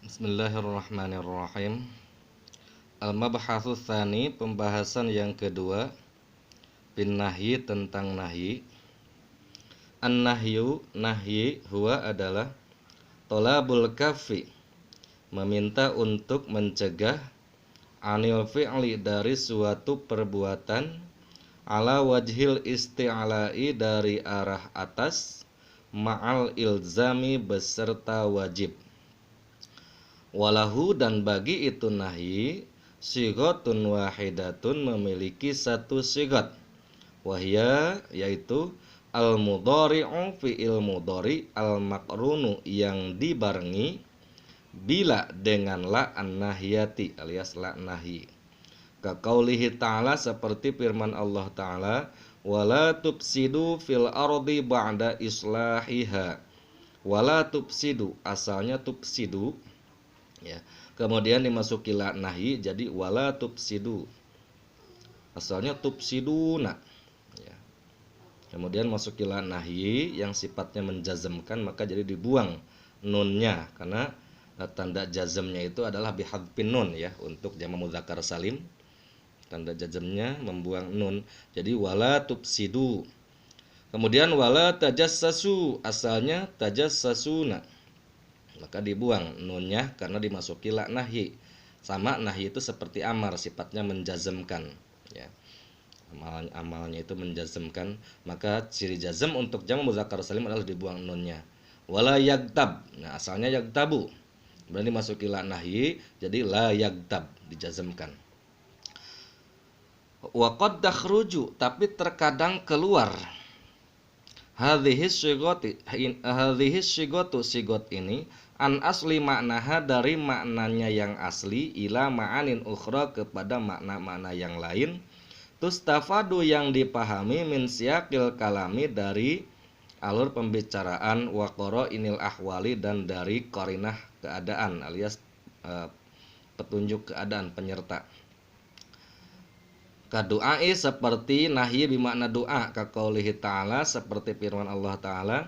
Bismillahirrahmanirrahim. Al-mabhatsu tsani, pembahasan yang kedua, bin nahyi, tentang nahyi. An-nahyu, nahyi huwa adalah tolabul kafi, meminta untuk mencegah, anil fi'li, dari suatu perbuatan, ala wajhil isti'la'i, dari arah atas, ma'al ilzami, beserta wajib. Walahu, dan bagi itu nahyi, sighatun wahidatun, memiliki satu sighat, wahya, yaitu al-mudhari'u, fi'il mudhari, al-maqrunu, yang dibarengi, bila, dengan la an-nahyati, alias la nahyi. Ka qaulihi ta'ala, seperti firman Allah ta'ala, wala tufsidu fil ardi ba'da islahiha. Wala tufsidu, asalnya tufsidu, ya. Kemudian dimasuki la nahyi, jadi wala tufsidu. Asalnya tufsiduna, ya. Kemudian masuki la nahyi yang sifatnya menjazmkan, maka jadi dibuang nunnya, karena tanda jazmnya itu adalah bihadfin nun, ya, untuk jamak mudzakkar salim. Tanda jazmnya membuang nun. Jadi wala tufsidu. Kemudian wala tajassasu, asalnya tajassasuna, maka dibuang nunnya karena dimasuki la nahyi. Sama, nahyi itu seperti amar, sifatnya menjazmkan, ya. Amalnya itu menjazmkan, maka ciri jazm untuk jamak mudzakkar salim adalah dibuang nunnya. Wala yagtab, nah asalnya yagtabu, kemudian dimasuki la nahyi, jadi la yagtab, dijazmkan. Wa qad takhruju, tapi terkadang keluar, hadhihi syigatu, sigot ini, an asli maknaha, dari maknanya yang asli, ila ma'anin ukhra, kepada makna-makna yang lain, tustafadu, yang dipahami, min siyaqil kalami, dari alur pembicaraan, wa qara'inil ahwali, dan dari qarinah keadaan, alias petunjuk keadaan, penyerta. Kadu'ai, seperti nahyi bimakna doa, kaqaulihi ta'ala, seperti firman Allah ta'ala,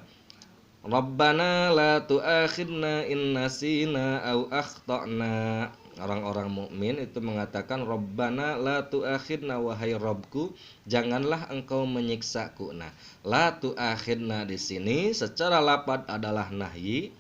Rabbana la tu'akhidna in nasina au akhtana. Orang-orang mukmin itu mengatakan, Rabbana la tu'akhidna, wahai Rabbku, janganlah engkau menyiksaku. Nah, la tu'akhidna di sini secara lafaz adalah nahyi,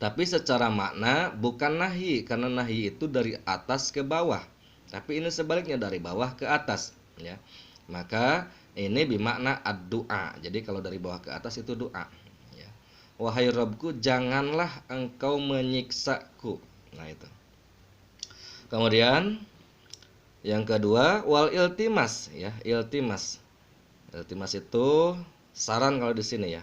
tapi secara makna bukan nahyi, karena nahyi itu dari atas ke bawah. Tapi ini sebaliknya, dari bawah ke atas, ya. Maka ini bimakna ad-du'a. Jadi kalau dari bawah ke atas itu doa, ya. Wahai Rabbku, janganlah engkau menyiksaku. Nah itu. Kemudian yang kedua, wal iltimas, ya, iltimas. Iltimas itu saran kalau di sini, ya.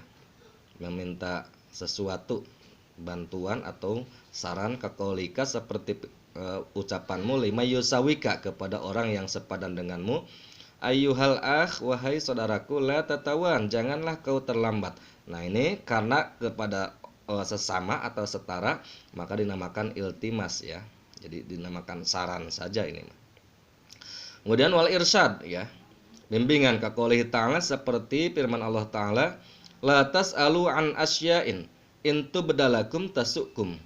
Meminta sesuatu, bantuan atau saran, kaqaulika, seperti ucapanmu, lima yusawika, kepada orang yang sepadan denganmu, ayyuhal akh, wahai saudaraku, la tatawan, janganlah kau terlambat. Nah ini karena kepada sesama atau setara, maka dinamakan iltimas, ya. Jadi dinamakan saran saja ini. Kemudian wal irsyad, ya, bimbingan, kaqaulihi ta'ala, seperti firman Allah ta'ala, la tas'alu an asya'in in tubdalakum tasukum,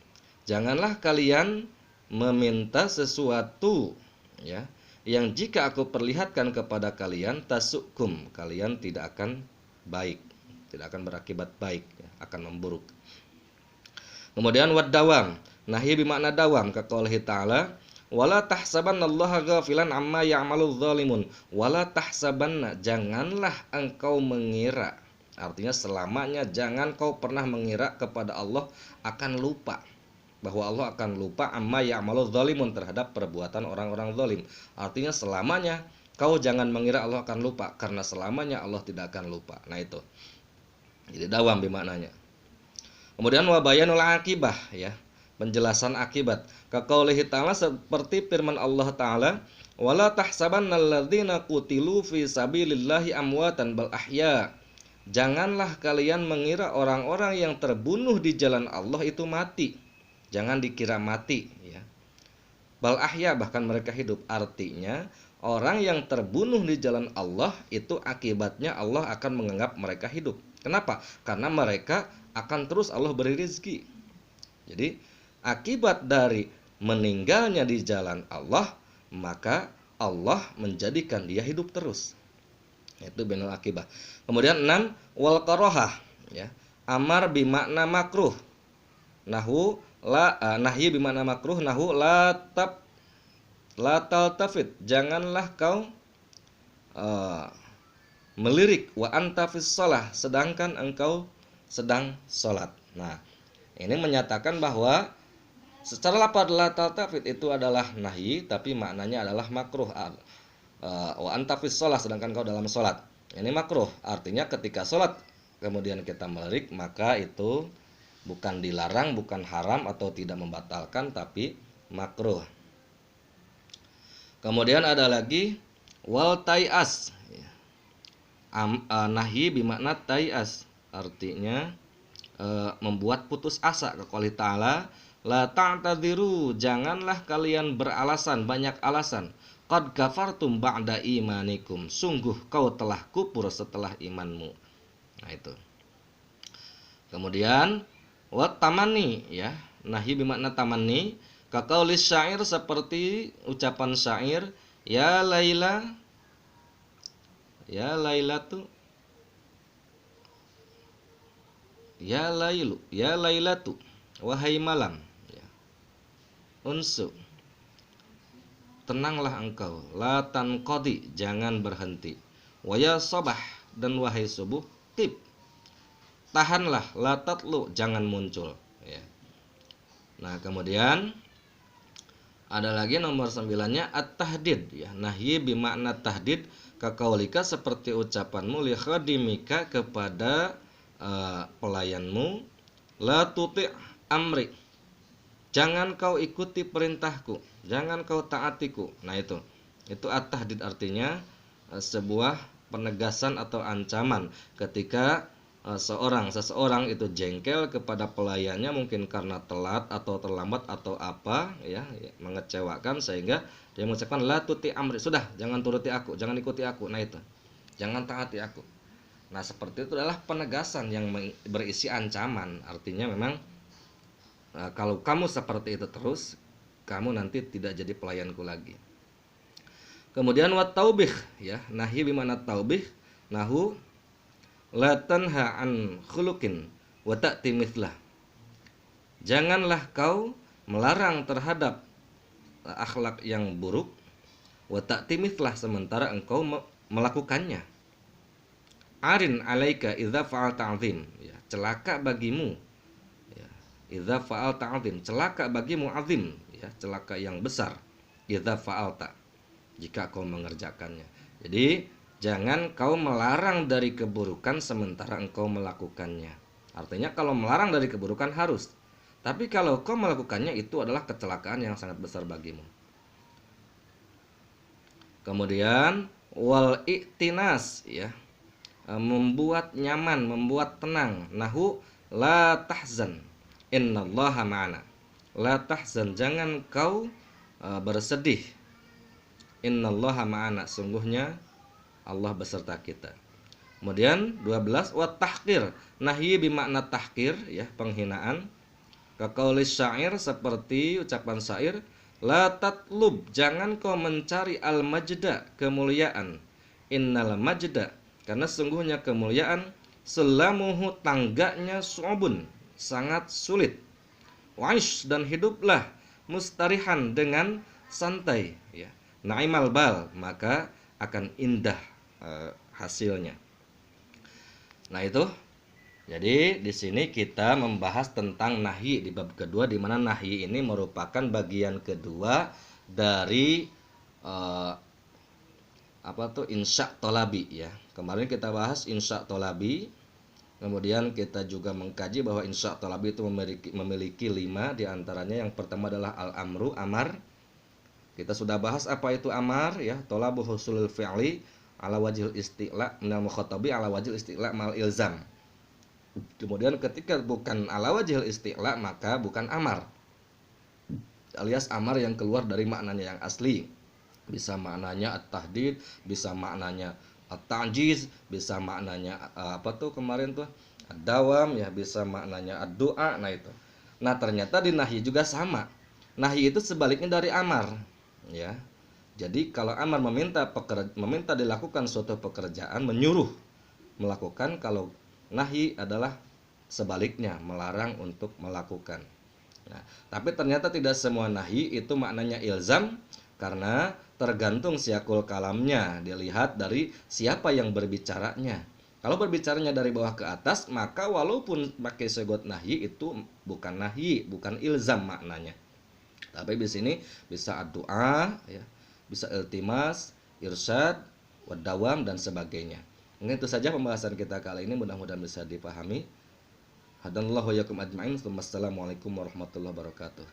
janganlah kalian meminta sesuatu, ya, yang jika aku perlihatkan kepada kalian, tasukum, kalian tidak akan baik, tidak akan berakibat baik, ya, akan memburuk. Kemudian wad dawam, nahyi bimakna dawam, kaqaulihi ta'ala, wala tahsabannallaha ghafilan amma ya'maludz zalimun. Wala tahsabanna, janganlah engkau mengira, artinya selamanya jangan kau pernah mengira kepada Allah akan lupa, bahwa Allah akan lupa, amma ya'maludz zalimun, terhadap perbuatan orang-orang zalim. Artinya selamanya kau jangan mengira Allah akan lupa, karena selamanya Allah tidak akan lupa. Nah itu. Jadi dawam bimaknanya. Kemudian wa bayanul akibah, ya, penjelasan akibat. Kaqaulihi ta'ala, seperti firman Allah ta'ala, wala tahsabannal ladzina qutilu fi sabilillahi amwatan bal ahya. Janganlah kalian mengira orang-orang yang terbunuh di jalan Allah itu mati. Jangan dikira mati, ya. Bal ahya, bahkan mereka hidup. Artinya orang yang terbunuh di jalan Allah itu akibatnya Allah akan menganggap mereka hidup. Kenapa? Karena mereka akan terus Allah beri rezeki. Jadi akibat dari meninggalnya di jalan Allah, maka Allah menjadikan dia hidup terus. Itu binul akibah. Kemudian 6, wal karohah, ya. Amar bimakna makruh. Nahu nahyi bimakna makruh, nahu la taltafit. Janganlah kau melirik wa anta fis shalah, sedangkan engkau sedang salat. Nah, ini menyatakan bahwa secara lafaz la taltafit itu adalah nahyi, tapi maknanya adalah makruh. Wa anta fis shalah, sedangkan kau dalam salat. Ini makruh, artinya ketika salat kemudian kita melirik, maka itu bukan dilarang, bukan haram atau tidak membatalkan, tapi makruh. Kemudian ada lagi wal tai'as. Nahyi bimakna tai'as, artinya membuat putus asa. Keqouli ta'ala, la ta'tadiru, janganlah kalian beralasan, banyak alasan. Qad kafartum ba'da imanikum, sungguh kau telah kufur setelah imanmu. Nah itu. Kemudian wat tamani, ya. Nahyi bimakna tamani, kaqaulis syair, seperti ucapan syair, ya Laila, ya Lailatu, ya Lailu, ya Lailatu, wahai malam, ya. Unsu, tenanglah engkau, la tanqadi, jangan berhenti. Wa ya sabah, dan wahai subuh, qib, tahanlah, la tatlu, jangan muncul, ya. Nah, kemudian ada lagi nomor 9-nya at-tahdid, ya. Nahyi bimakna tahdid, kaqaulika, seperti ucapanmu, li khadimika, kepada pelayanmu, la tuti' amri, jangan kau ikuti perintahku, jangan kau taatiku. Nah itu at-tahdid, artinya sebuah penegasan atau ancaman ketika seseorang itu jengkel kepada pelayannya, mungkin karena telat atau terlambat atau apa, ya, mengecewakan, sehingga dia mengucapkan la tuti amri, sudah, jangan turuti aku, jangan ikuti aku. Nah itu, jangan taati aku. Nah, seperti itu adalah penegasan yang berisi ancaman. Artinya memang kalau kamu seperti itu terus, kamu nanti tidak jadi pelayanku lagi. Kemudian wat taubih, ya. Nahyi bimana taubih, nahu la tanha an khuluqin wa ta'ti mithlah. Janganlah kau melarang terhadap akhlak yang buruk, wa ta'ti mithlah, sementara engkau melakukannya. Arin alaika idza fa'alta 'azim, ya, celaka bagimu, ya, idza fa'alta 'azim, celaka bagimu, azim, ya, celaka yang besar, idza fa'alta, jika kau mengerjakannya. Jadi jangan kau melarang dari keburukan sementara engkau melakukannya. Artinya kalau melarang dari keburukan harus, tapi kalau kau melakukannya itu adalah kecelakaan yang sangat besar bagimu. Kemudian wal i'tinas, ya, membuat nyaman, membuat tenang. Nahu la tahzan, innallaha ma'ana. La tahzan, jangan kau bersedih. Innallaha ma'ana, sungguhnya Allah beserta kita. Kemudian 12, wa tahqir. Nahyi bimakna tahqir, ya, penghinaan. Kaqaulis syair, seperti ucapan syair, la tatlub, jangan kau mencari al majda, kemuliaan. Innal majda, karena sungguhnya kemuliaan, selamuhu, tangganya, su'ubun, sangat sulit. Waish, dan hiduplah, mustarihan, dengan santai, ya. Na'imal bal, maka akan indah hasilnya. Nah itu, jadi di sini kita membahas tentang nahyi di bab kedua, di mana nahyi ini merupakan bagian kedua dari insya tolabi, ya. Kemarin kita bahas insya tolabi, kemudian kita juga mengkaji bahwa insya tolabi itu memiliki 5, diantaranya yang pertama adalah al-amru, amar. Kita sudah bahas apa itu amar, ya, tolabu husulul fi'li ala wajhil isti'la minal mukhatabi ala wajhil isti'la mal ilzam. Kemudian ketika bukan ala wajhil isti'la, maka bukan amar, alias amar yang keluar dari maknanya yang asli. Bisa maknanya at-tahdid, bisa maknanya at-ta'jiz, bisa maknanya kemarin tuh ad-dawam, ya, bisa maknanya ad-du'a. Nah itu. Nah, ternyata di nahi juga sama. Nahi itu sebaliknya dari amar, ya. Jadi kalau amar meminta dilakukan suatu pekerjaan, menyuruh melakukan, kalau nahi adalah sebaliknya, melarang untuk melakukan. Nah, tapi ternyata tidak semua nahi itu maknanya ilzam, karena tergantung siakul kalamnya, dilihat dari siapa yang berbicaranya. Kalau berbicaranya dari bawah ke atas, maka walaupun pakai segot nahi itu bukan nahi, bukan ilzam maknanya. Tapi di sini bisa doa, ya, bisa iltimas, irsyad, wadawam dan sebagainya. Ini itu saja pembahasan kita kali ini, mudah-mudahan bisa dipahami. Hadanallahu wa yakum ajma'in. Wassalamualaikum warahmatullahi wabarakatuh.